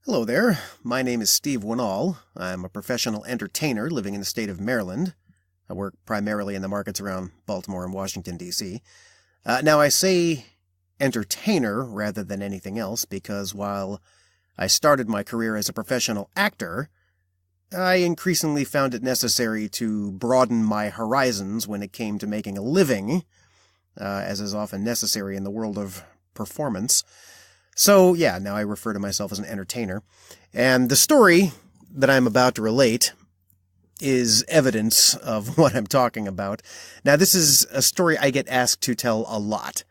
Hello there, my name is Steve Wannall. I'm a professional entertainer living in the state of Maryland. I work primarily in the markets around Baltimore and Washington, D.C. Now, I say entertainer rather than anything else because while I started my career as a professional actor, I increasingly found it necessary to broaden my horizons when it came to making a living, as is often necessary in the world of performance. So, yeah, now I refer to myself as an entertainer. And the story that I'm about to relate is evidence of what I'm talking about. Now, this is a story I get asked to tell a lot.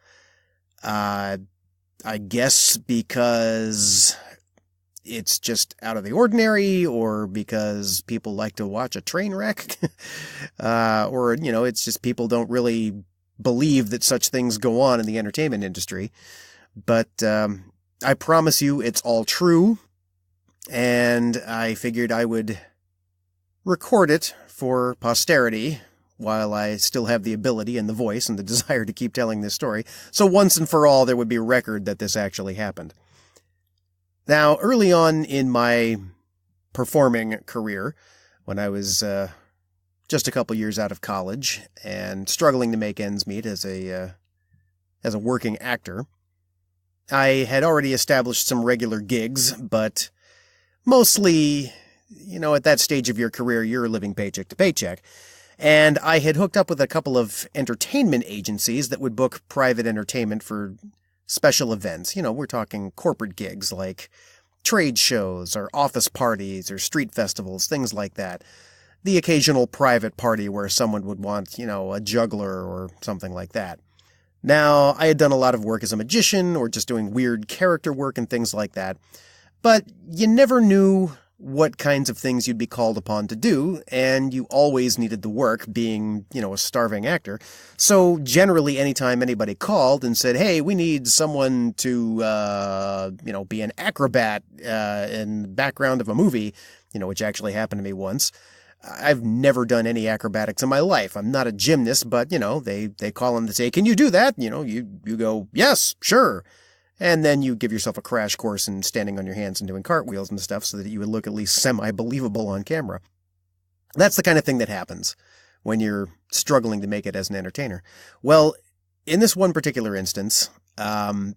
I guess because it's just out of the ordinary, or because people like to watch a train wreck, or, it's just people don't really believe that such things go on in the entertainment industry. But I promise you it's all true, and I figured I would record it for posterity while I still have the ability and the voice and the desire to keep telling this story, so once and for all there would be a record that this actually happened. Now, early on in my performing career, when I was just a couple years out of college and struggling to make ends meet as a working actor, I had already established some regular gigs, but mostly, at that stage of your career, you're living paycheck to paycheck. And I had hooked up with a couple of entertainment agencies that would book private entertainment for special events. We're talking corporate gigs like trade shows or office parties or street festivals, things like that. The occasional private party where someone would want, a juggler or something like that. Now, I had done a lot of work as a magician or just doing weird character work and things like that, but you never knew what kinds of things you'd be called upon to do, and you always needed the work, being, a starving actor. So generally, anytime anybody called and said, hey, we need someone to, be an acrobat in the background of a movie, which actually happened to me once. I've never done any acrobatics in my life. I'm not a gymnast, but, they call and they say, can you do that? You go, yes, sure. And then you give yourself a crash course in standing on your hands and doing cartwheels and stuff so that you would look at least semi-believable on camera. That's the kind of thing that happens when you're struggling to make it as an entertainer. Well, in this one particular instance, I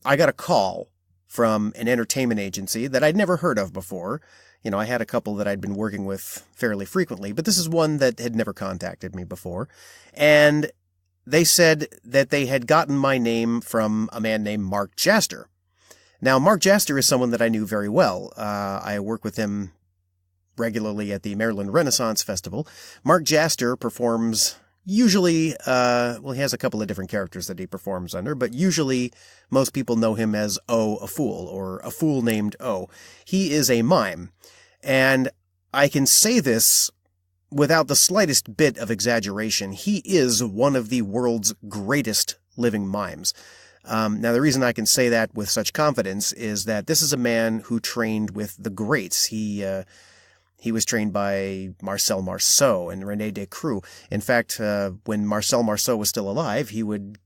got a call from an entertainment agency that I'd never heard of before. I had a couple that I'd been working with fairly frequently, but this is one that had never contacted me before. And they said that they had gotten my name from a man named Mark Jaster. Now, Mark Jaster is someone that I knew very well. I work with him regularly at the Maryland Renaissance Festival. Mark Jaster performs usually, he has a couple of different characters that he performs under, but usually most people know him as O, a fool, or a fool named O. He is a mime, and I can say this without the slightest bit of exaggeration. He is one of the world's greatest living mimes. Now, the reason I can say that with such confidence is that this is a man who trained with the greats. He was trained by Marcel Marceau and René Descroux. In fact, when Marcel Marceau was still alive, he would,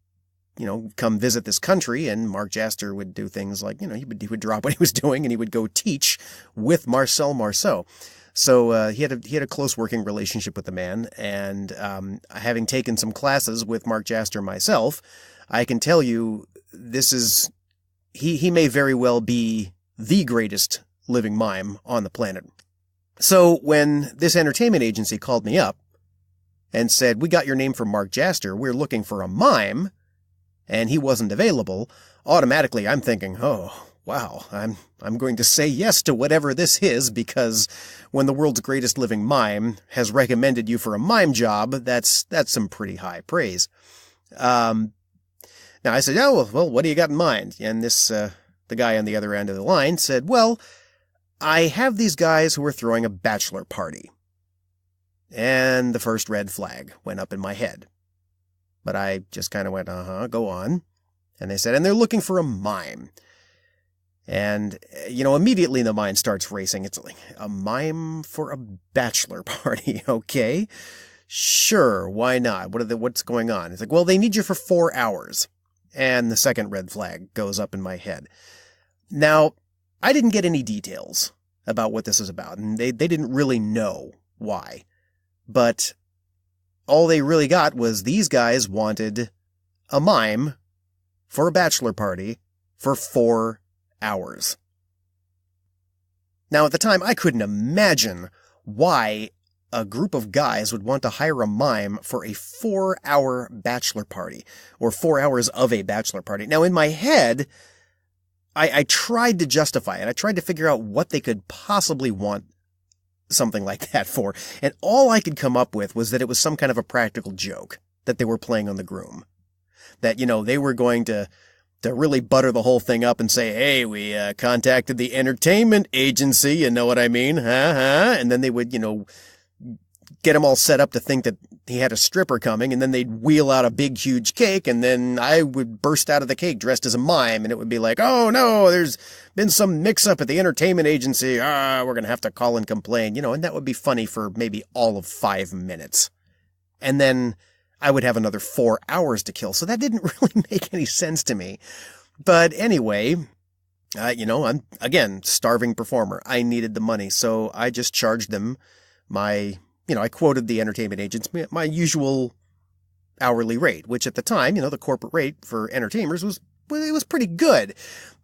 come visit this country, and Mark Jaster would do things like, he would drop what he was doing and he would go teach with Marcel Marceau. So he had a close working relationship with the man, and having taken some classes with Mark Jaster myself, I can tell you he may very well be the greatest living mime on the planet. So when this entertainment agency called me up and said, we got your name from Mark Jaster, we're looking for a mime, and he wasn't available, automatically I'm thinking, oh, wow, I'm going to say yes to whatever this is, because when the world's greatest living mime has recommended you for a mime job, that's some pretty high praise. Now I said, oh, well, what do you got in mind? And the guy on the other end of the line said, well, I have these guys who are throwing a bachelor party. And the first red flag went up in my head. But I just kind of went, go on. And they said, and they're looking for a mime. And, immediately the mind starts racing. It's like, a mime for a bachelor party, okay? Sure, why not? What's going on? It's like, well, they need you for 4 hours. And the second red flag goes up in my head. Now, I didn't get any details about what this is about, and they didn't really know why. But all they really got was these guys wanted a mime for a bachelor party for 4 hours. Now, at the time, I couldn't imagine why a group of guys would want to hire a mime for a 4-hour bachelor party, or 4 hours of a bachelor party. Now, in my head, I tried to justify it. I tried to figure out what they could possibly want something like that for, and all I could come up with was that it was some kind of a practical joke that they were playing on the groom. That, they were going to really butter the whole thing up and say, hey, we contacted the entertainment agency, you know what I mean? And then they would, get him all set up to think that he had a stripper coming, and then they'd wheel out a big, huge cake, and then I would burst out of the cake dressed as a mime, and it would be like, oh, no, there's been some mix-up at the entertainment agency. We're going to have to call and complain, and that would be funny for maybe all of 5 minutes. And then I would have another 4 hours to kill, so that didn't really make any sense to me. But anyway, I'm, again, starving performer. I needed the money, so I just charged them I quoted the entertainment agents my usual hourly rate, which at the time, the corporate rate for entertainers was pretty good,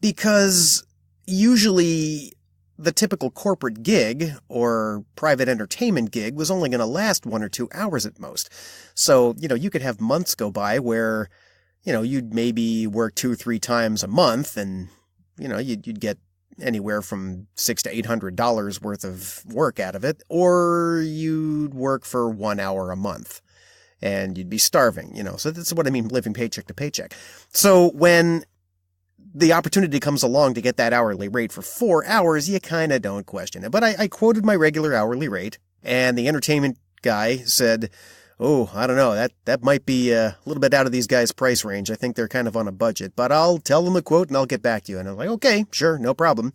because usually the typical corporate gig or private entertainment gig was only going to last 1 or 2 hours at most. So, you could have months go by where, you'd maybe work 2 or 3 times a month, and, you'd get anywhere from $600 to $800 worth of work out of it, or you'd work for 1 hour a month and you'd be starving, so that's what I mean, living paycheck to paycheck. So when the opportunity comes along to get that hourly rate for 4 hours, you kind of don't question it. But I quoted my regular hourly rate, and the entertainment guy said, oh, I don't know, that might be a little bit out of these guys' price range. I think they're kind of on a budget, but I'll tell them the quote and I'll get back to you. And I was like, okay, sure, no problem.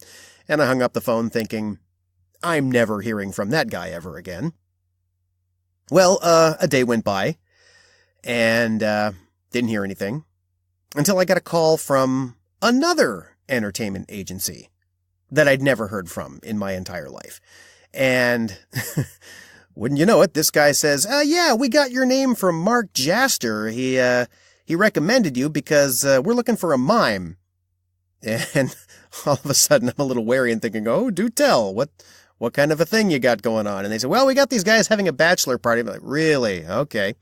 And I hung up the phone thinking, I'm never hearing from that guy ever again. Well, a day went by, and didn't hear anything until I got a call from another entertainment agency that I'd never heard from in my entire life. And wouldn't you know it, this guy says, yeah, we got your name from Mark Jaster. He recommended you because we're looking for a mime. And all of a sudden I'm a little wary and thinking, oh, do tell, what kind of a thing you got going on? And they said, well, we got these guys having a bachelor party. I'm like, really? Okay.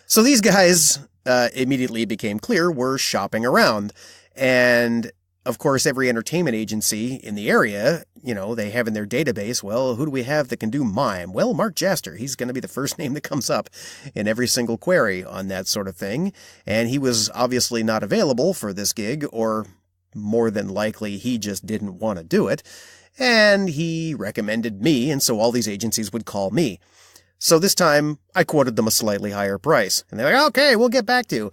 So these guys, immediately became clear, were shopping around. And of course, every entertainment agency in the area, they have in their database, well, who do we have that can do mime? Well, Mark Jaster, he's going to be the first name that comes up in every single query on that sort of thing. And he was obviously not available for this gig, or more than likely he just didn't want to do it. And he recommended me, and so all these agencies would call me. So this time I quoted them a slightly higher price. And they're like, okay, we'll get back to you.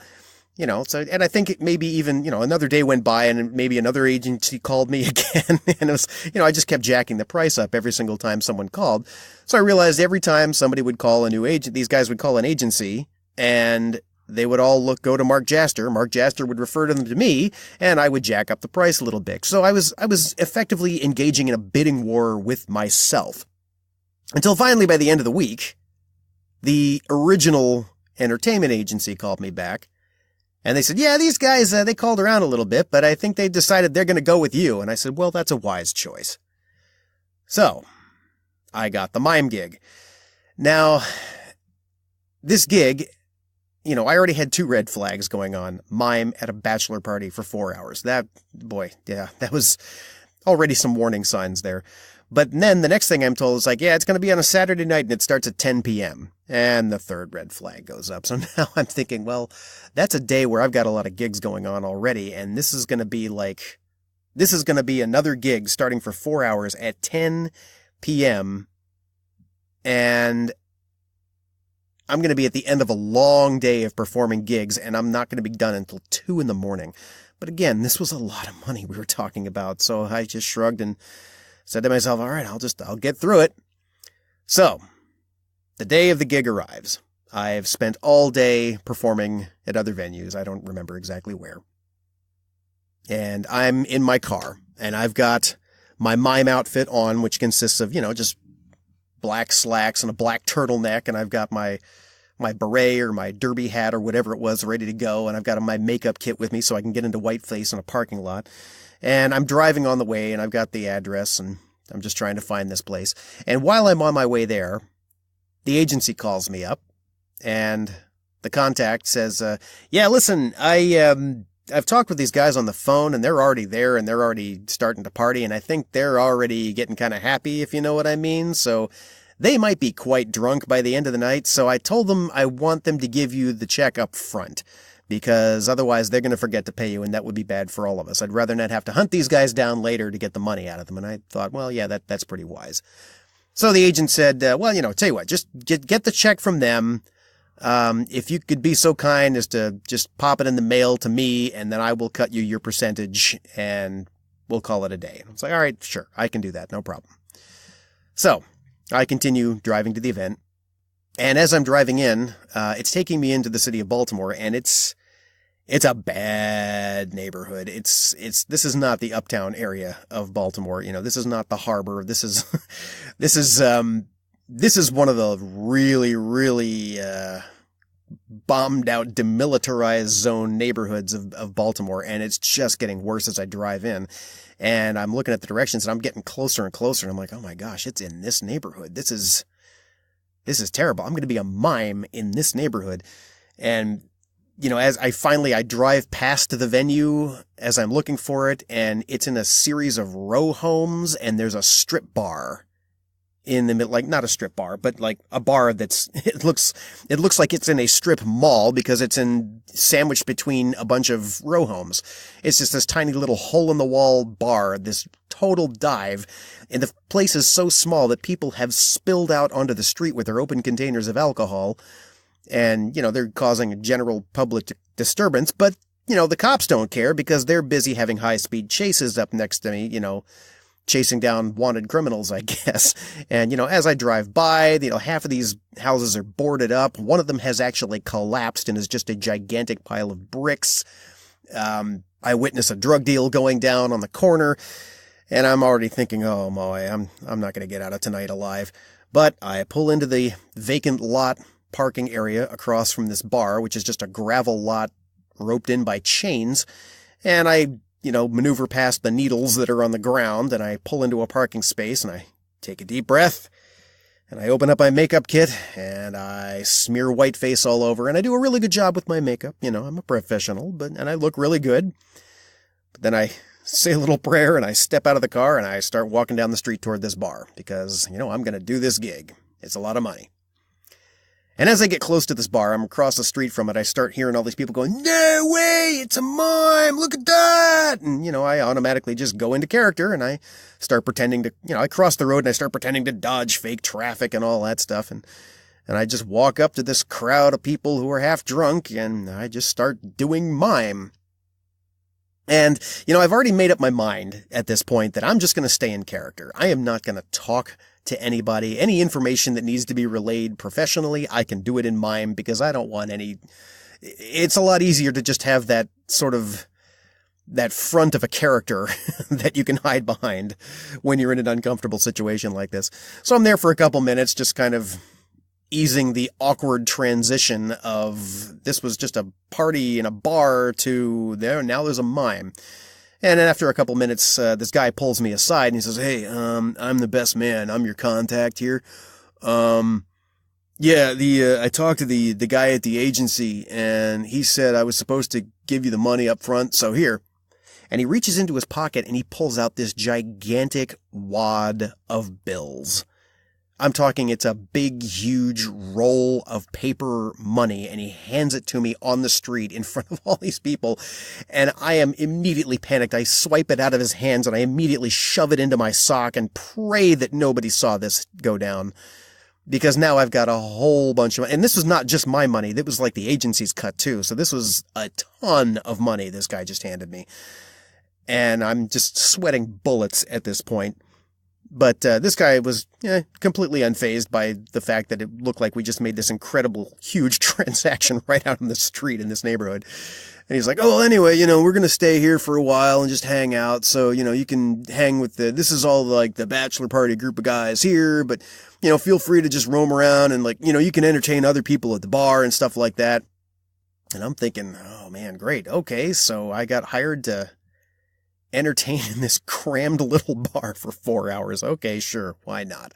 And I think it maybe even, another day went by and maybe another agency called me again. And it was, I just kept jacking the price up every single time someone called. So I realized every time somebody would call a new agent, these guys would call an agency, and they would all go to Mark Jaster. Mark Jaster would refer to them to me, and I would jack up the price a little bit. So I was effectively engaging in a bidding war with myself. Until finally, by the end of the week, the original entertainment agency called me back. And they said, yeah, these guys, they called around a little bit, but I think they decided they're going to go with you. And I said, well, that's a wise choice. So I got the mime gig. Now, this gig, I already had 2 red flags going on. Mime at a bachelor party for 4 hours. That was already some warning signs there. But then the next thing I'm told is like, yeah, it's going to be on a Saturday night and it starts at 10 p.m. And the 3rd red flag goes up. So now I'm thinking, well, that's a day where I've got a lot of gigs going on already. And this is going to be another gig starting for 4 hours at 10 p.m. And I'm going to be at the end of a long day of performing gigs, and I'm not going to be done until 2 in the morning. But again, this was a lot of money we were talking about. So I just shrugged and said to myself, all right, I'll get through it. So the day of the gig arrives. I've spent all day performing at other venues. I don't remember exactly where. And I'm in my car, and I've got my mime outfit on, which consists of, just black slacks and a black turtleneck, and I've got my beret or my derby hat or whatever it was ready to go, and I've got my makeup kit with me so I can get into whiteface in a parking lot. And I'm driving on the way, and I've got the address, and I'm just trying to find this place. And while I'm on my way there, the agency calls me up, and the contact says, yeah, listen, I've talked with these guys on the phone, and they're already there, and they're already starting to party, and I think they're already getting kind of happy, if you know what I mean. So they might be quite drunk by the end of the night, so I told them I want them to give you the check up front, because otherwise they're going to forget to pay you, and that would be bad for all of us. I'd rather not have to hunt these guys down later to get the money out of them. And I thought, well, yeah, that's pretty wise. So the agent said, well, tell you what, just get the check from them. If you could be so kind as to just pop it in the mail to me, and then I will cut you your percentage, and we'll call it a day. I was like, all right, sure, I can do that, no problem. So I continue driving to the event. And as I'm driving in, it's taking me into the city of Baltimore, and it's a bad neighborhood. This is not the uptown area of Baltimore. This is not the harbor. This is one of the really, really, bombed out, demilitarized zone neighborhoods of Baltimore. And it's just getting worse as I drive in. And I'm looking at the directions, and I'm getting closer and closer. And I'm like, oh my gosh, it's in this neighborhood. This is terrible. I'm going to be a mime in this neighborhood. And, as I drive past the venue as I'm looking for it, and it's in a series of row homes, and there's a strip bar in the middle, like not a strip bar, but like a bar it looks like it's in a strip mall because it's sandwiched between a bunch of row homes. It's just this tiny little hole in the wall bar, this total dive. And the place is so small that people have spilled out onto the street with their open containers of alcohol. And, they're causing a general public disturbance, but, the cops don't care because they're busy having high-speed chases up next to me, chasing down wanted criminals, I guess. And, as I drive by, half of these houses are boarded up. One of them has actually collapsed and is just a gigantic pile of bricks. I witness a drug deal going down on the corner, and I'm already thinking, oh boy, I'm not going to get out of tonight alive. But I pull into the vacant lot parking area across from this bar, which is just a gravel lot roped in by chains. And I maneuver past the needles that are on the ground, and I pull into a parking space, and I take a deep breath, and I open up my makeup kit, and I smear whiteface all over, and I do a really good job with my makeup. I'm a professional, and I look really good. But then I say a little prayer, and I step out of the car, and I start walking down the street toward this bar, because, I'm going to do this gig. It's a lot of money. And as I get close to this bar, I'm across the street from it, I start hearing all these people going, no way, it's a mime, look at that! And, I automatically just go into character, and I start pretending to, I cross the road, and I start pretending to dodge fake traffic and all that stuff, and I just walk up to this crowd of people who are half drunk, and I just start doing mime. And, I've already made up my mind at this point that I'm just going to stay in character. I am not going to talk to anybody. Any information that needs to be relayed professionally, I can do it in mime because I don't want any... It's a lot easier to just have that sort of... that front of a character that you can hide behind when you're in an uncomfortable situation like this. So I'm there for a couple minutes, just kind of easing the awkward transition of this was just a party in a bar to there, now there's a mime. And then after a couple minutes, this guy pulls me aside and he says, hey, I'm the best man. I'm your contact here. I talked to the guy at the agency, and he said I was supposed to give you the money up front, so here. And he reaches into his pocket and he pulls out this gigantic wad of bills. I'm talking, it's a big, huge roll of paper money, and he hands it to me on the street in front of all these people, and I am immediately panicked. I swipe it out of his hands, and I immediately shove it into my sock and pray that nobody saw this go down, because now I've got a whole bunch of money. And this was not just my money. That was like the agency's cut, too, so this was a ton of money this guy just handed me, and I'm just sweating bullets at this point. But this guy was completely unfazed by the fact that it looked like we just made this incredible, huge transaction right out on the street in this neighborhood. And he's like, oh, well, anyway, we're going to stay here for a while and just hang out. So, you can hang with this is all like the bachelor party group of guys here, but, feel free to just roam around and like, you can entertain other people at the bar and stuff like that. And I'm thinking, oh man, great. Okay. So I got hired to entertain in this crammed little bar for 4 hours. Okay, sure. Why not?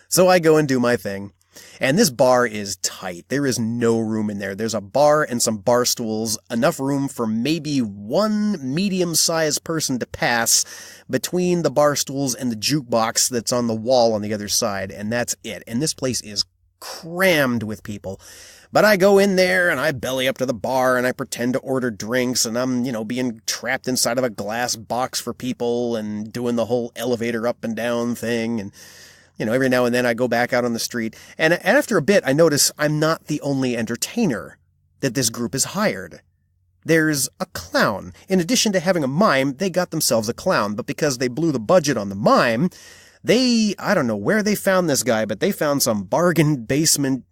So I go and do my thing. And this bar is tight. There is no room in there. There's a bar and some bar stools, enough room for maybe one medium-sized person to pass between the bar stools and the jukebox that's on the wall on the other side, and that's it. And this place is crammed with people. But I go in there and I belly up to the bar and I pretend to order drinks and I'm, being trapped inside of a glass box for people and doing the whole elevator up and down thing. And every now and then I go back out on the street. And after a bit, I notice I'm not the only entertainer that this group has hired. There's a clown. In addition to having a mime, they got themselves a clown. But because they blew the budget on the mime, I don't know where they found this guy, but they found some bargain basement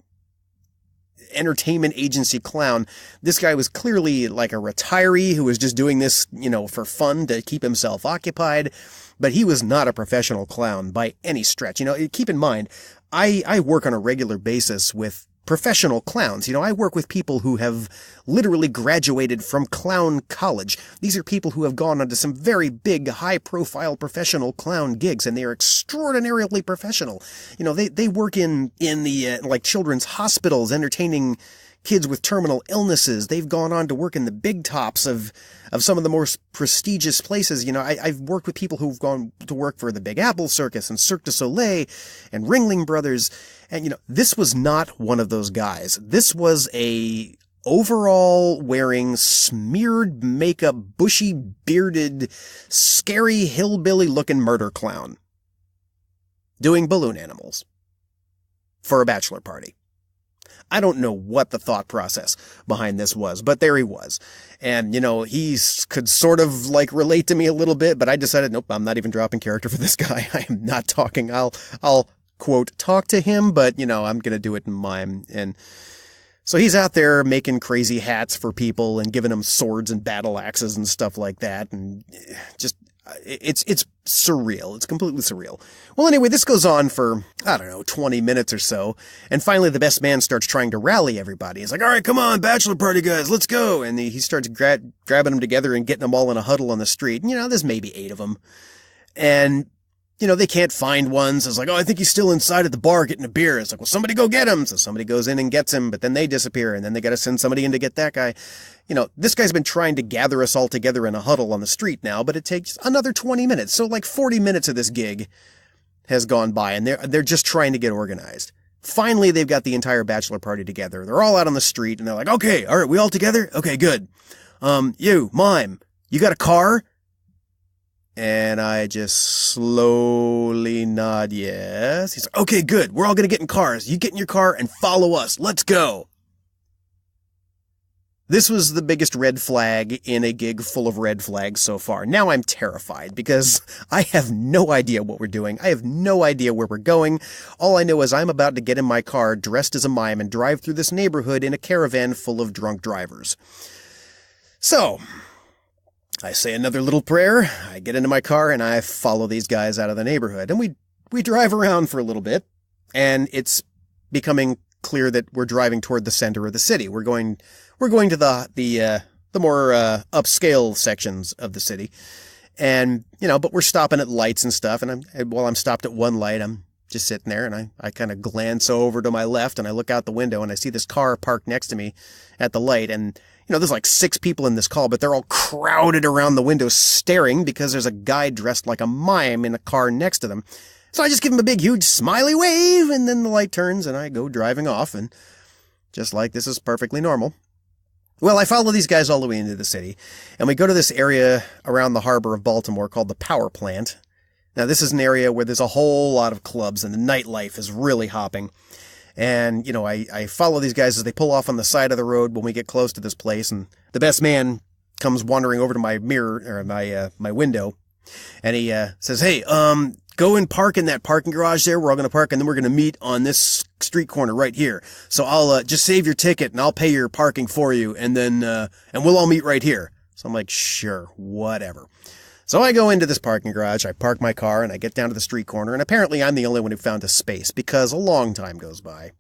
entertainment agency clown. This guy was clearly like a retiree who was just doing this, for fun to keep himself occupied. But he was not a professional clown by any stretch. Keep in mind, I work on a regular basis with professional clowns. I work with people who have literally graduated from clown college. These are people who have gone on to some very big, high-profile professional clown gigs, and they are extraordinarily professional. They work in the, like, children's hospitals, entertaining kids with terminal illnesses. They've gone on to work in the big tops of some of the more prestigious places. I've worked with people who've gone to work for the Big Apple Circus and Cirque du Soleil and Ringling Brothers. And, this was not one of those guys. This was a overall wearing, smeared makeup, bushy bearded, scary hillbilly looking murder clown doing balloon animals for a bachelor party. I don't know what the thought process behind this was, but there he was. And, he could sort of like relate to me a little bit, but I decided, nope, I'm not even dropping character for this guy. I am not talking. I'll quote, talk to him, but, I'm going to do it in mime. And so he's out there making crazy hats for people and giving them swords and battle axes and stuff like that. And just, it's surreal. It's completely surreal. Well, anyway, this goes on for, 20 minutes or so. And finally, the best man starts trying to rally everybody. He's like, all right, come on, bachelor party guys, let's go. And he starts grabbing them together and getting them all in a huddle on the street. And, there's maybe 8 of them. And, they can't find one. So it's like, oh, I think he's still inside at the bar getting a beer. It's like, well, somebody go get him. So somebody goes in and gets him, but then they disappear. And then they got to send somebody in to get that guy. This guy's been trying to gather us all together in a huddle on the street now, but it takes another 20 minutes. So like 40 minutes of this gig has gone by, and they're just trying to get organized. Finally, they've got the entire bachelor party together. They're all out on the street, and they're like, okay, all right, we all together? Okay, good. You, Mime, you got a car? And I just slowly nod yes. He's like, okay, good. We're all going to get in cars. You get in your car and follow us. Let's go. This was the biggest red flag in a gig full of red flags so far. Now I'm terrified because I have no idea what we're doing. I have no idea where we're going. All I know is I'm about to get in my car dressed as a mime and drive through this neighborhood in a caravan full of drunk drivers. So I say another little prayer, I get into my car, and I follow these guys out of the neighborhood. And we drive around for a little bit, and it's becoming clear that we're driving toward the center of the city. We're going to the more upscale sections of the city. And, but we're stopping at lights and stuff, and while I'm stopped at one light, I'm just sitting there, and I kind of glance over to my left, and I look out the window, and I see this car parked next to me at the light, and there's like 6 people in this call, but they're all crowded around the window staring because there's a guy dressed like a mime in a car next to them. So I just give him a big, huge, smiley wave, and then the light turns, and I go driving off, and just like this is perfectly normal. Well, I follow these guys all the way into the city, and we go to this area around the harbor of Baltimore called the Power Plant. Now, this is an area where there's a whole lot of clubs, and the nightlife is really hopping. And, I follow these guys as they pull off on the side of the road when we get close to this place, and the best man comes wandering over to my mirror, or my window, and he says, hey, go and park in that parking garage there. We're all going to park, and then we're going to meet on this street corner right here. So I'll just save your ticket, and I'll pay your parking for you, and then and we'll all meet right here. So I'm like, sure, whatever. So I go into this parking garage, I park my car, and I get down to the street corner, and apparently I'm the only one who found a space, because a long time goes by,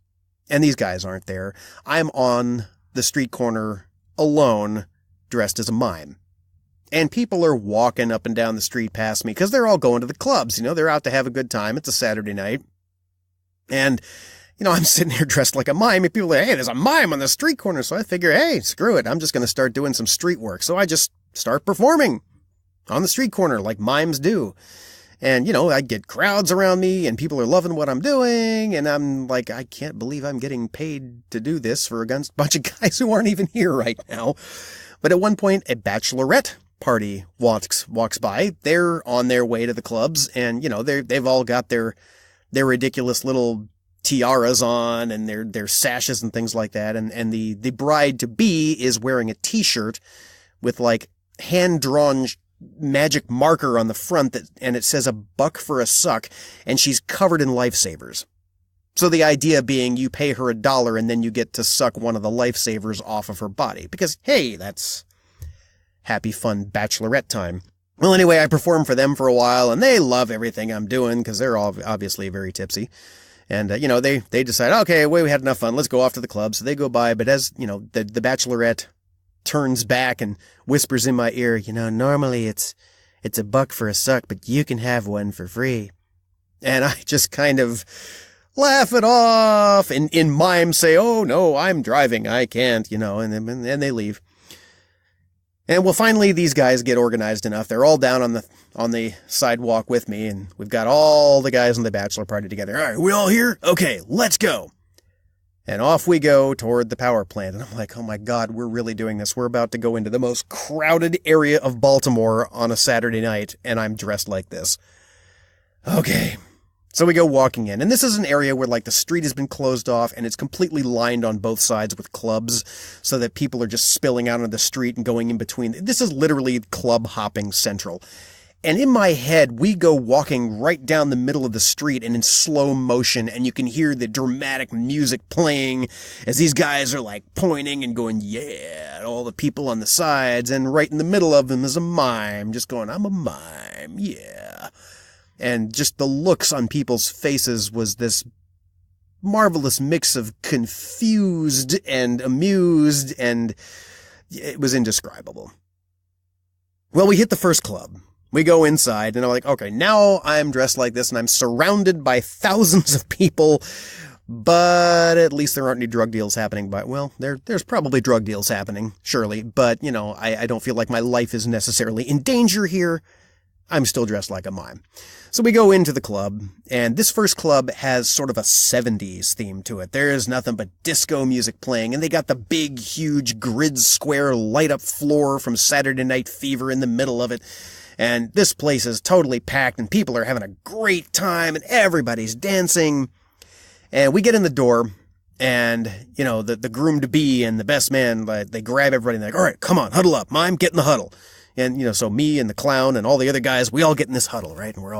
and these guys aren't there. I'm on the street corner alone, dressed as a mime. And people are walking up and down the street past me, because they're all going to the clubs, they're out to have a good time. It's a Saturday night. And, I'm sitting here dressed like a mime, and people are like, hey, there's a mime on the street corner, so I figure, hey, screw it, I'm just going to start doing some street work. So I just start performing on the street corner like mimes do. And, I get crowds around me and people are loving what I'm doing. And I'm like, I can't believe I'm getting paid to do this for a bunch of guys who aren't even here right now. But at one point, a bachelorette party walks by. They're on their way to the clubs, and, they've all got their ridiculous little tiaras on and their sashes and things like that. And the bride-to-be is wearing a t-shirt with like hand-drawn magic marker on the front and it says $1 for a suck, and she's covered in lifesavers. So the idea being you pay her $1 and then you get to suck one of the lifesavers off of her body. Because, hey, that's happy, fun bachelorette time. Well, anyway, I perform for them for a while, and they love everything I'm doing because they're all obviously very tipsy. And, they decide, okay, we had enough fun. Let's go off to the club. So they go by. But as, the bachelorette turns back and whispers in my ear, normally it's $1 for a suck, but you can have one for free. And I just kind of laugh it off and in mime say, oh no, I'm driving, I can't, and then they leave. And well, finally these guys get organized enough. They're all down on the sidewalk with me, and we've got all the guys on the bachelor party together. All right, we all here? Okay, let's go. And off we go toward the power plant. And I'm like, oh my God, we're really doing this. We're about to go into the most crowded area of Baltimore on a Saturday night, and I'm dressed like this. Okay. So we go walking in. And this is an area where, like, the street has been closed off, and it's completely lined on both sides with clubs, so that people are just spilling out on the street and going in between. This is literally club hopping central. And in my head, we go walking right down the middle of the street and in slow motion, and you can hear the dramatic music playing as these guys are like pointing and going, yeah, at all the people on the sides, and right in the middle of them is a mime just going, I'm a mime, yeah. And just the looks on people's faces was this marvelous mix of confused and amused, and it was indescribable. Well, we hit the first club. We go inside, and I'm like, okay, now I'm dressed like this, and I'm surrounded by thousands of people, but at least there aren't any drug deals happening. Well, there's probably drug deals happening, surely, but, I don't feel like my life is necessarily in danger here. I'm still dressed like a mime. So we go into the club, and this first club has sort of a 70s theme to it. There is nothing but disco music playing, and they got the big, huge grid square light-up floor from Saturday Night Fever in the middle of it. And this place is totally packed, and people are having a great time, and everybody's dancing. And we get in the door, and, the groom-to-be and the best man, they grab everybody, and they're like, all right, come on, huddle up, mime, get in the huddle. And, so me and the clown and all the other guys, we all get in this huddle, right? And we're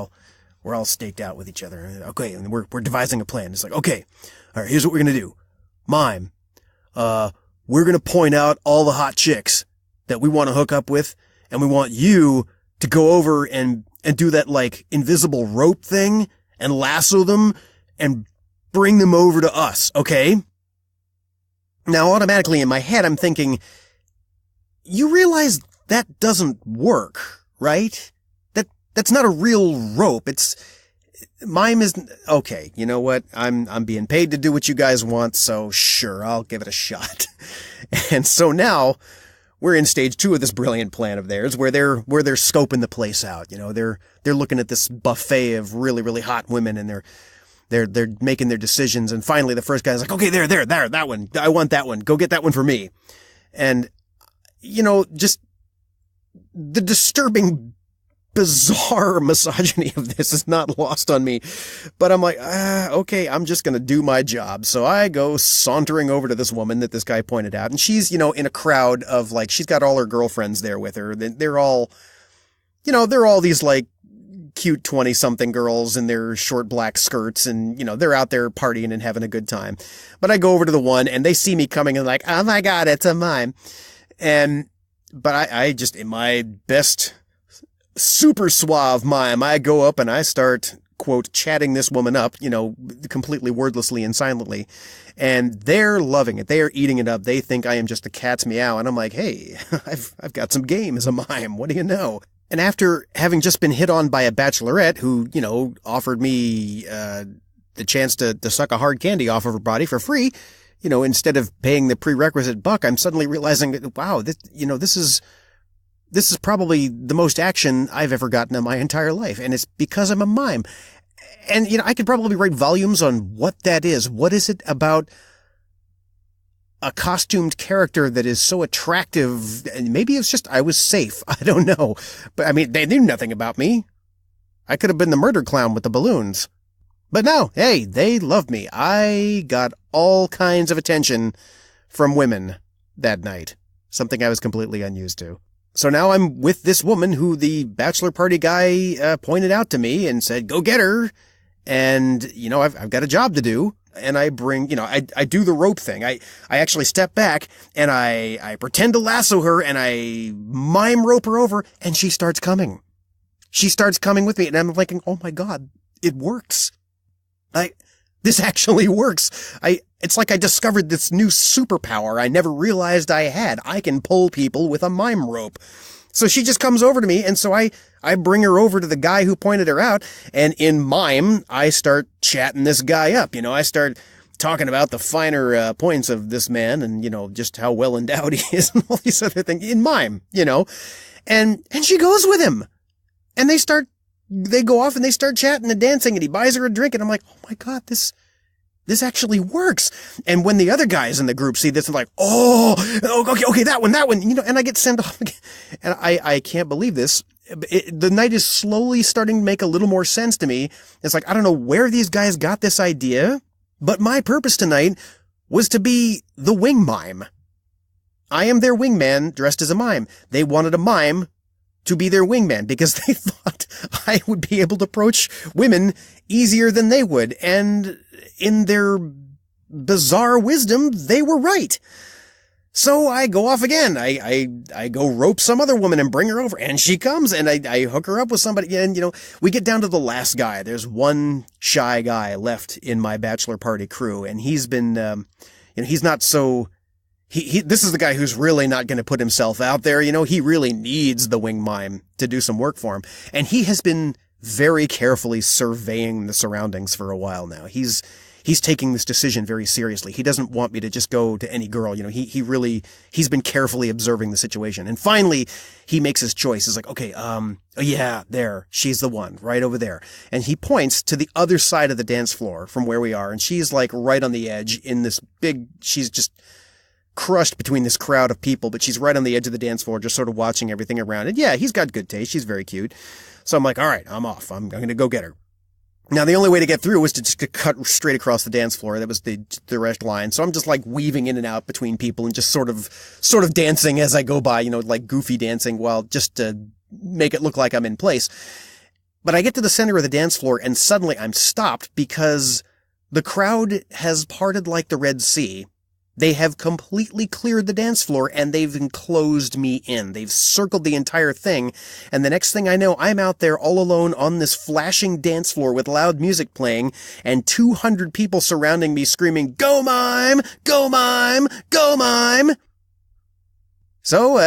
all staked out with each other. Okay, and we're devising a plan. It's like, okay, all right, here's what we're going to do. Mime, we're going to point out all the hot chicks that we want to hook up with, and we want you to go over and do that, like, invisible rope thing and lasso them and bring them over to us, okay? Now, automatically in my head, I'm thinking, you realize that doesn't work, right? That's not a real rope. Mime isn't, okay, you know what? I'm being paid to do what you guys want, so sure, I'll give it a shot. And so now, we're in stage 2 of this brilliant plan of theirs, where they're scoping the place out. They're looking at this buffet of really, really hot women, and they're making their decisions. And finally, the first guy's like, okay, there, that one. I want that one. Go get that one for me. And, just the disturbing, bizarre misogyny of this is not lost on me. But I'm like, okay, I'm just going to do my job. So I go sauntering over to this woman that this guy pointed out. And she's, in a crowd of, like, she's got all her girlfriends there with her. They're all, they're all these, like, cute 20-something girls in their short black skirts, and, they're out there partying and having a good time. But I go over to the one, and they see me coming and like, oh my God, it's a mime. But I just, in my best super suave mime, I go up and I start, quote, chatting this woman up, completely wordlessly and silently. And they're loving it. They are eating it up. They think I am just a cat's meow. And I'm like, hey, I've got some game as a mime. What do you know? And after having just been hit on by a bachelorette who, offered me the chance to suck a hard candy off of her body for free, instead of paying the prerequisite buck, I'm suddenly realizing that, wow, this is probably the most action I've ever gotten in my entire life. And it's because I'm a mime. And, I could probably write volumes on what that is. What is it about a costumed character that is so attractive? And maybe it's just I was safe. I don't know. But, I mean, they knew nothing about me. I could have been the murder clown with the balloons. But no, hey, they loved me. I got all kinds of attention from women that night. Something I was completely unused to. So now I'm with this woman who the bachelor party guy pointed out to me and said, go get her. And, I've got a job to do. And I bring, I do the rope thing. I actually step back and I pretend to lasso her and I mime rope her over and she starts coming. She starts coming with me and I'm thinking, oh my God, it works. This actually works. It's like I discovered this new superpower I never realized I had. I can pull people with a mime rope. So she just comes over to me, and so I bring her over to the guy who pointed her out, and in mime, I start chatting this guy up. I start talking about the finer points of this man and, just how well endowed he is and all these other things in mime, and she goes with him. And they go off and they start chatting and dancing and he buys her a drink and I'm like, oh my God, this actually works. And when the other guys in the group see this, they're like, okay, that one, and I get sent off again. And I can't believe this. The night is slowly starting to make a little more sense to me. It's like, I don't know where these guys got this idea, but my purpose tonight was to be the Wing Mime. I am their wingman dressed as a mime. They wanted a mime to be their wingman because they thought I would be able to approach women easier than they would. And in their bizarre wisdom, they were right. So I go off again. I go rope some other woman and bring her over and she comes and I hook her up with somebody. And, we get down to the last guy. There's one shy guy left in my bachelor party crew. And he's been, he's not so, this is the guy who's really not going to put himself out there. He really needs the Wing Mime to do some work for him. And he has been very carefully surveying the surroundings for a while now. He's taking this decision very seriously. He doesn't want me to just go to any girl. He's been carefully observing the situation. And finally, he makes his choice. He's like, okay, yeah, there, she's the one right over there. And he points to the other side of the dance floor from where we are. And she's like right on the edge in this she's just crushed between this crowd of people, but she's right on the edge of the dance floor, just sort of watching everything around. And yeah, he's got good taste. She's very cute. So I'm like, all right, I'm off. I'm going to go get her. Now, the only way to get through was to just cut straight across the dance floor. That was the direct line. So I'm just like weaving in and out between people and just sort of dancing as I go by, like goofy dancing while just to make it look like I'm in place. But I get to the center of the dance floor and suddenly I'm stopped because the crowd has parted like the Red Sea. They have completely cleared the dance floor and they've enclosed me in. They've circled the entire thing. And the next thing I know, I'm out there all alone on this flashing dance floor with loud music playing and 200 people surrounding me screaming, "Go Mime! Go Mime! Go Mime!" So,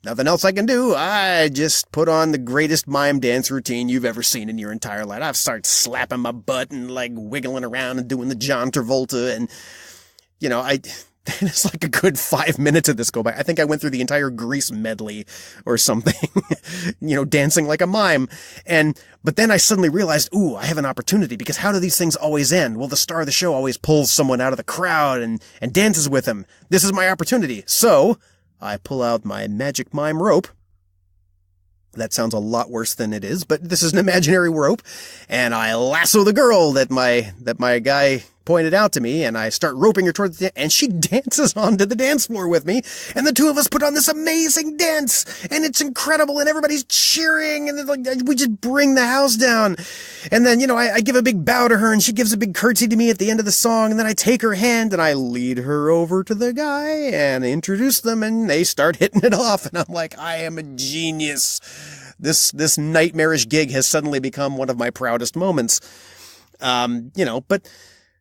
nothing else I can do. I just put on the greatest mime dance routine you've ever seen in your entire life. I've started slapping my butt and like wiggling around and doing the John Travolta and it's like a good 5 minutes of this go by. I think I went through the entire Grease medley or something, dancing like a mime. But then I suddenly realized, ooh, I have an opportunity because how do these things always end? Well, the star of the show always pulls someone out of the crowd and dances with him. This is my opportunity. So I pull out my magic mime rope. That sounds a lot worse than it is, but this is an imaginary rope. And I lasso the girl that my guy pointed out to me, and I start roping her towards the and she dances onto the dance floor with me, and the two of us put on this amazing dance, and it's incredible, and everybody's cheering, and like we just bring the house down. And then, I give a big bow to her, and she gives a big curtsy to me at the end of the song, and then I take her hand, and I lead her over to the guy, and introduce them, and they start hitting it off, and I'm like, I am a genius. This nightmarish gig has suddenly become one of my proudest moments. But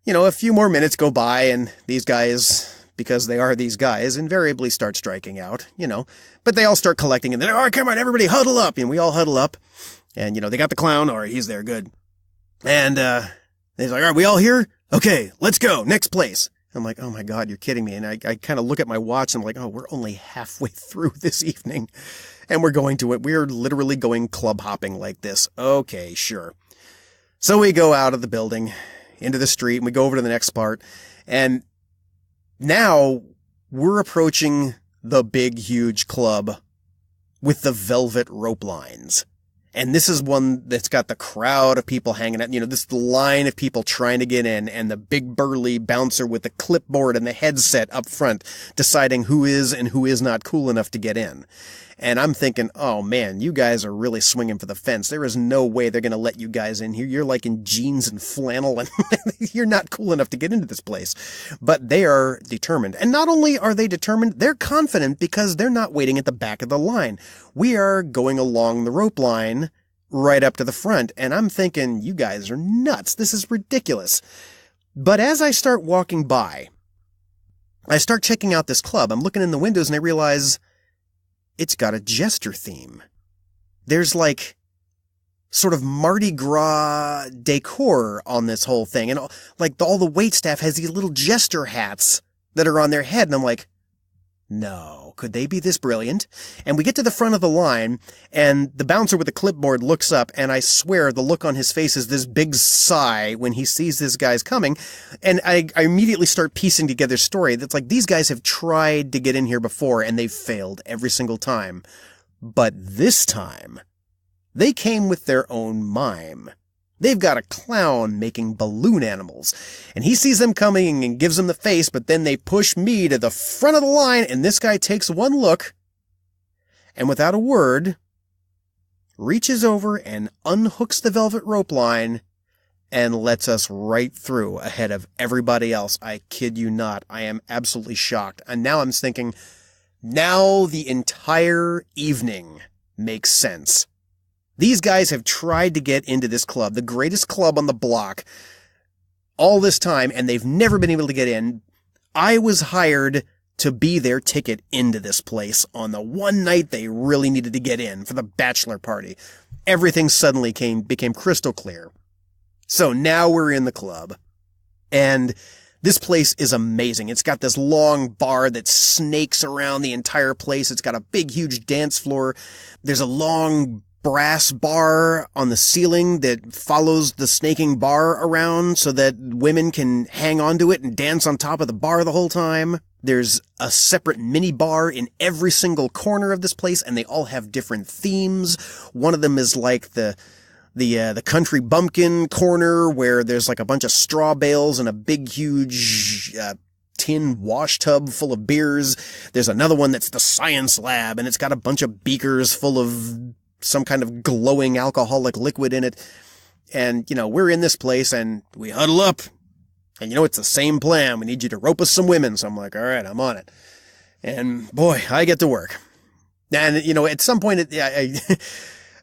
a few more minutes go by, and these guys, because they are these guys, invariably start striking out, but they all start collecting, and they're, all right, come on, everybody huddle up, and we all huddle up, and, they got the clown, all right, he's there, good. And, he's like, all right, we all here? Okay, let's go, next place. I'm like, oh my God, you're kidding me. And I kind of look at my watch, and I'm like, oh, we're only halfway through this evening, and we're going to it. We're literally going club hopping like this. Okay, sure. So we go out of the building into the street, and we go over to the next part, and now we're approaching the big, huge club with the velvet rope lines. And this is one that's got the crowd of people hanging out, this line of people trying to get in, and the big burly bouncer with the clipboard and the headset up front deciding who is and who is not cool enough to get in. And I'm thinking, oh man, you guys are really swinging for the fence. There is no way they're going to let you guys in here. You're like in jeans and flannel, and you're not cool enough to get into this place. But they are determined. And not only are they determined, they're confident because they're not waiting at the back of the line. We are going along the rope line right up to the front. And I'm thinking, you guys are nuts. This is ridiculous. But as I start walking by, I start checking out this club. I'm looking in the windows, and I realize it's got a jester theme. There's like sort of Mardi Gras decor on this whole thing. And like all the waitstaff has these little jester hats that are on their head. And I'm like, no, could they be this brilliant? And we get to the front of the line, and the bouncer with the clipboard looks up, and I swear the look on his face is this big sigh when he sees this guy's coming. And I immediately start piecing together a story that's like, these guys have tried to get in here before, and they've failed every single time. But this time, they came with their own mime. They've got a clown making balloon animals, and he sees them coming and gives them the face, but then they push me to the front of the line, and this guy takes one look, and without a word, reaches over and unhooks the velvet rope line and lets us right through ahead of everybody else. I kid you not. I am absolutely shocked. And now I'm thinking, now the entire evening makes sense. These guys have tried to get into this club, the greatest club on the block, all this time, and they've never been able to get in. I was hired to be their ticket into this place on the one night they really needed to get in for the bachelor party. Everything suddenly became crystal clear. So now we're in the club, and this place is amazing. It's got this long bar that snakes around the entire place. It's got a big, huge dance floor. There's a long brass bar on the ceiling that follows the snaking bar around so that women can hang onto it and dance on top of the bar the whole time. There's a separate mini bar in every single corner of this place, and they all have different themes. One of them is like the country bumpkin corner, where there's like a bunch of straw bales and a big, huge tin wash tub full of beers. There's another one that's the science lab, and it's got a bunch of beakers full of some kind of glowing alcoholic liquid in it. And, we're in this place, and we huddle up. And, it's the same plan. We need you to rope us some women. So I'm like, all right, I'm on it. And, boy, I get to work. And, at some point,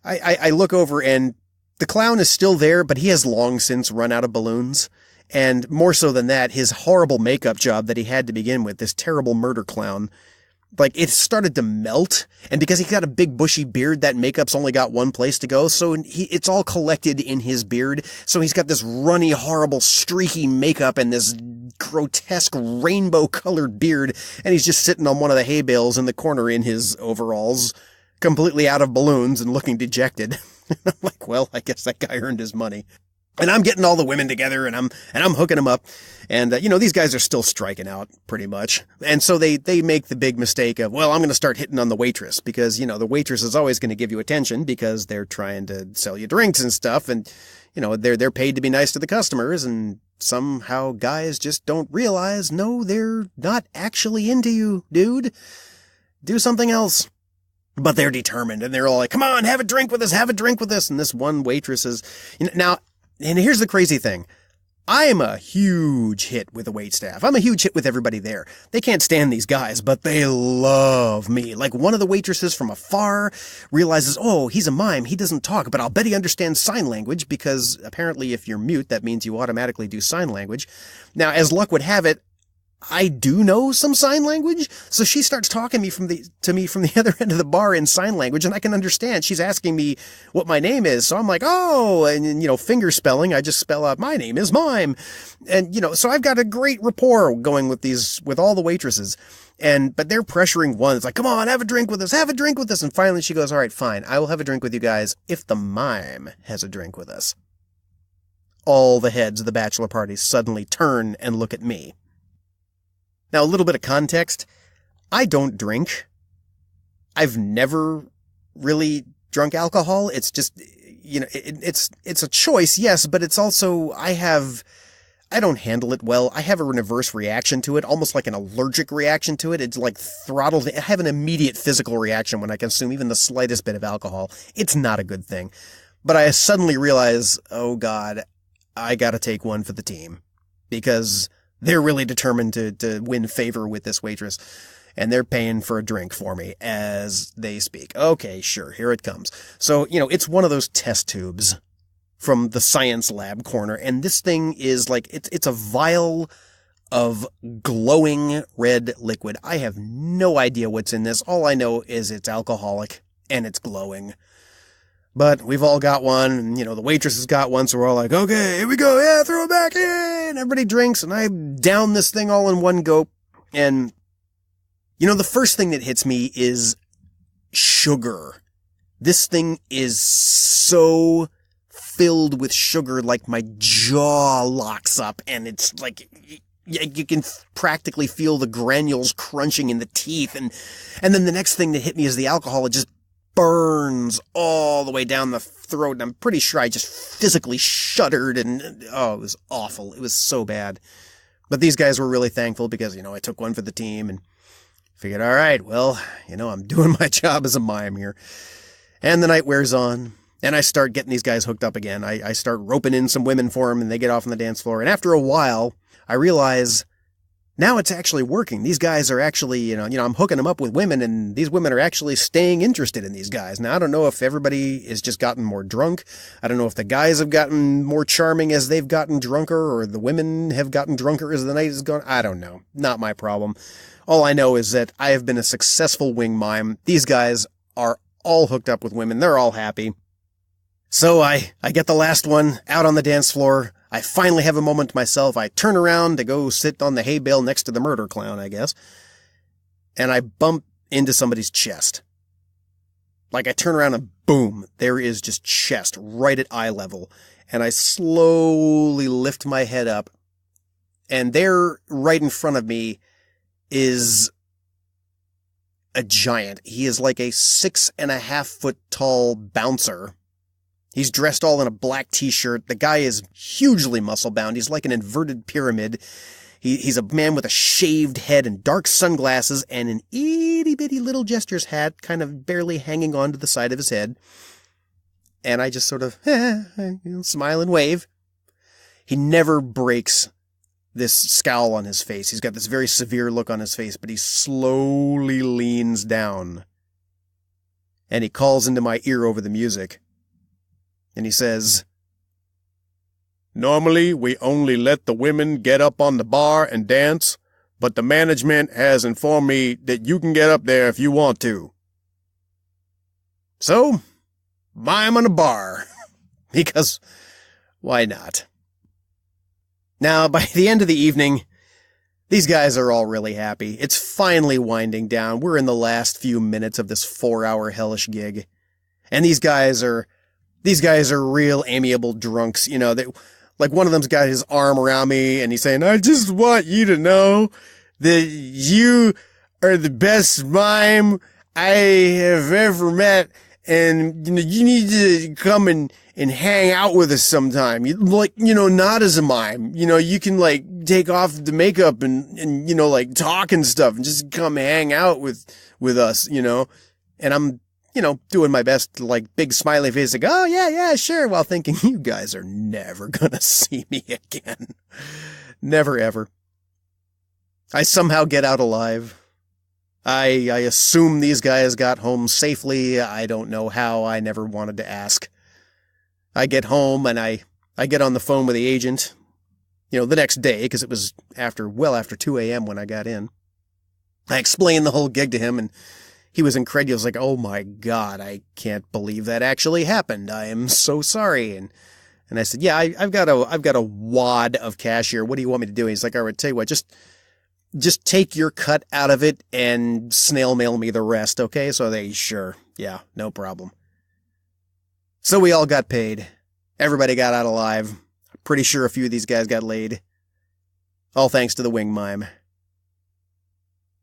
I look over, and the clown is still there, but he has long since run out of balloons. And more so than that, his horrible makeup job that he had to begin with, this terrible murder clown, like, it started to melt, and because he's got a big bushy beard, that makeup's only got one place to go, so it's all collected in his beard, so he's got this runny, horrible, streaky makeup and this grotesque rainbow-colored beard, and he's just sitting on one of the hay bales in the corner in his overalls, completely out of balloons and looking dejected. I'm like, well, I guess that guy earned his money. And I'm getting all the women together, and I'm hooking them up. And, these guys are still striking out pretty much. And so they make the big mistake of, well, I'm going to start hitting on the waitress because, the waitress is always going to give you attention because they're trying to sell you drinks and stuff. And, they're paid to be nice to the customers. And somehow guys just don't realize, no, they're not actually into you, dude. Do something else. But they're determined, and they're all like, come on, have a drink with us, have a drink with us. And this one waitress is, now, and here's the crazy thing. I'm a huge hit with the waitstaff. I'm a huge hit with everybody there. They can't stand these guys, but they love me. Like, one of the waitresses from afar realizes, oh, he's a mime, he doesn't talk, but I'll bet he understands sign language, because apparently if you're mute, that means you automatically do sign language. Now, as luck would have it, I do know some sign language, so she starts talking to me from the other end of the bar in sign language, and I can understand. She's asking me what my name is, so I'm like, oh, and, finger spelling, I just spell out, my name is Mime. And, so I've got a great rapport going with all the waitresses. But they're pressuring one. It's like, come on, have a drink with us, have a drink with us. And finally she goes, all right, fine, I will have a drink with you guys if the mime has a drink with us. All the heads of the bachelor party suddenly turn and look at me. Now, a little bit of context. I don't drink. I've never really drunk alcohol. It's just, it's a choice, yes, but it's also, I don't handle it well. I have a reverse reaction to it, almost like an allergic reaction to it. It's like throttled. I have an immediate physical reaction when I consume even the slightest bit of alcohol. It's not a good thing. But I suddenly realize, oh God, I gotta take one for the team. Because they're really determined to win favor with this waitress, and they're paying for a drink for me as they speak. Okay, sure, here it comes. So, it's one of those test tubes from the science lab corner, and this thing is like, it's a vial of glowing red liquid. I have no idea what's in this. All I know is it's alcoholic, and it's glowing. But we've all got one, and, the waitress has got one, so we're all like, okay, here we go, yeah, throw it back in! Everybody drinks, and I down this thing all in one go, and, the first thing that hits me is sugar. This thing is so filled with sugar, like my jaw locks up, and it's like, you can practically feel the granules crunching in the teeth, and then the next thing that hit me is the alcohol. It just burns all the way down the throat, and I'm pretty sure I just physically shuddered, and it was awful. It was so bad. But these guys were really thankful because, I took one for the team and figured, all right, well, I'm doing my job as a mime here. And the night wears on, and I start getting these guys hooked up again. I start roping in some women for them, and they get off on the dance floor. And after a while, I realize now it's actually working. These guys are actually, I'm hooking them up with women, and these women are actually staying interested in these guys. Now, I don't know if everybody has just gotten more drunk. I don't know if the guys have gotten more charming as they've gotten drunker, or the women have gotten drunker as the night has gone. I don't know. Not my problem. All I know is that I have been a successful wing mime. These guys are all hooked up with women. They're all happy. So I get the last one out on the dance floor. I finally have a moment to myself. I turn around to go sit on the hay bale next to the murder clown, I guess. And I bump into somebody's chest. Like, I turn around and boom, there is just chest right at eye level. And I slowly lift my head up. And there, right in front of me, is a giant. He is like a 6.5-foot tall bouncer. He's dressed all in a black t-shirt. The guy is hugely muscle-bound. He's like an inverted pyramid. He's a man with a shaved head and dark sunglasses and an itty-bitty little jester's hat kind of barely hanging on to the side of his head. And I just sort of smile and wave. He never breaks this scowl on his face. He's got this very severe look on his face, but he slowly leans down. And he calls into my ear over the music. And he says, "Normally, we only let the women get up on the bar and dance, but the management has informed me that you can get up there if you want to. So, mime on a bar, because why not?" Now, by the end of the evening, these guys are all really happy. It's finally winding down. We're in the last few minutes of this 4-hour hellish gig. And these guys are real amiable drunks. Like one of them's got his arm around me and he's saying, "I just want you to know that you are the best mime I have ever met. and you need to come and hang out with us sometime. Not as a mime. You can take off the makeup and talk and stuff and just come hang out with us, And I'm, doing my best to big smiley face, oh yeah, sure, while thinking you guys are never gonna see me again. Never ever. I somehow get out alive. I assume these guys got home safely. I don't know how. I never wanted to ask. I get home and I get on the phone with the agent, the next day, because it was well after 2 a.m. when I got in. I explained the whole gig to him, and he was incredulous, oh my God, I can't believe that actually happened. I am so sorry. And I said, yeah, I've got a wad of cash here. What do you want me to do? And he's like, all right, tell you what, just take your cut out of it and snail mail me the rest, okay? So sure, yeah, no problem. So we all got paid. Everybody got out alive. Pretty sure a few of these guys got laid. All thanks to the Wing Mime.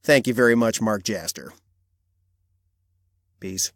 Thank you very much, Mark Jaster. Peace.